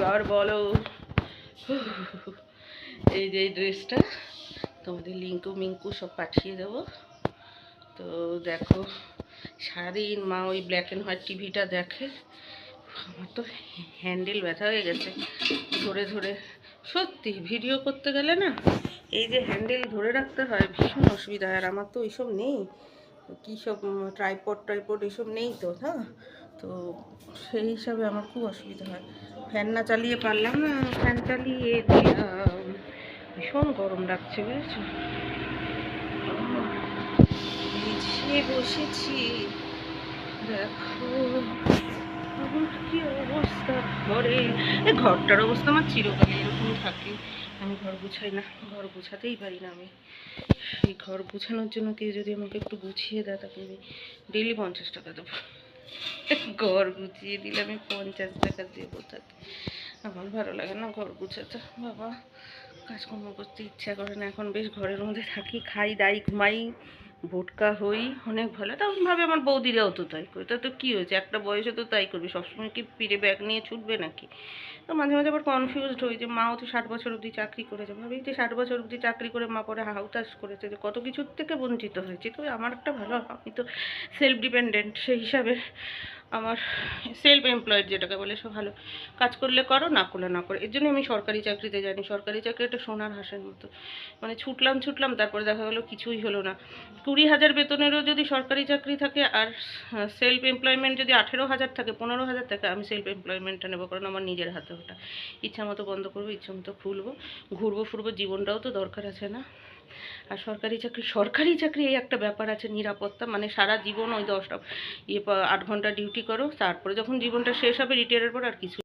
এবার বলো। এই যে ড্রেসটা তোমাদের মিঙ্কু সব পাঠিয়ে দেবো। তো দেখো সারাদিন মা ওই ব্ল্যাক অ্যান্ড হোয়াইট টিভিটা দেখে, আমার তো হ্যান্ডেল ব্যথা হয়ে গেছে ধরে ধরে। সত্যি ভিডিও করতে গেলে না এই যে হ্যান্ডেল ধরে রাখতে হয়, ভীষণ অসুবিধা হয়। আর আমার তো ওইসব নেই, কী সব ট্রাইপড এসব নেই তো, হ্যাঁ। তো সেই হিসাবে আমার খুব অসুবিধা হয়। ফ্যান না চালিয়ে পারলাম না, ফ্যান চালিয়ে দিলাম। ভীষণ গরম লাগছে বুঝেছো। বসেছি দেখো আমার কি অবস্থা ঘরে। এই ঘরটার অবস্থা আমার চিরকালই এরকম থাকে। আমি ঘর গুছাই না, ঘর গুছাতেই পারি না আমি। এই ঘর গুছানোর জন্য কেউ যদি আমাকে একটু গুছিয়ে দেয় তাকে আমি ডেলি 50 টাকা দেবো। ঘর গুছিয়ে দিলে আমি 50 টাকা দেবো তাকে। আমার ভালো লাগে না ঘর গুছাতে বাবা, কাজকর্ম করতে ইচ্ছা করে না। এখন বেশ ঘরের মধ্যে থাকি, খাই দাই ঘুমাই, ভোটকা হই, অনেক ভালো। তখন ভাবে আমার বৌদিরাও তো তাই করে, তা তো কী হয়েছে, একটা বয়সে তো তাই করবি, সবসময় কি পিঠে ব্যাগ নিয়ে ছুটবে নাকি। তো মাঝে মাঝে আবার কনফিউজড হই যে মাও তো 60 বছর অবধি চাকরি করেছে, ভাবি যে 60 বছর অবধি চাকরি করে মা পরে হাউতাস করেছে, যে কত কিছুর থেকে বঞ্চিত হয়েছে। তো আমার একটা ভালো, আমি তো সেলফ ডিপেন্ডেন্ট, সেই হিসাবে আমার সেলফ এমপ্লয়েড যেটাকে বলে, সব ভালো কাজ করলে করো, না করলে না করো। এর জন্য আমি সরকারি চাকরিতে জানি, সরকারি চাকরি একটা সোনার হাঁসের মতো। মানে ছুটলাম তারপরে দেখা গেলো কিছুই হলো না। 20,000 বেতনেরও যদি সরকারি চাকরি থাকে আর সেলফ এমপ্লয়মেন্ট যদি 18,000 থাকে, 15,000 থাকে, আমি সেলফ এমপ্লয়মেন্টটা নেবো, কারণ আমার নিজের হাতে ওটা। ইচ্ছা মতো বন্ধ করবো, ইচ্ছা মতো খুলবো, ঘুরবো ফুরবো, জীবনটাও তো দরকার আছে না। আর সরকারি চাকরি এই একটা ব্যাপার আছে, নিরাপত্তা। মানে সারা জীবন ওই 8 ঘন্টা ডিউটি করো, তারপরে যখন জীবনটা শেষ হবে রিটায়ারের পর আর কিছু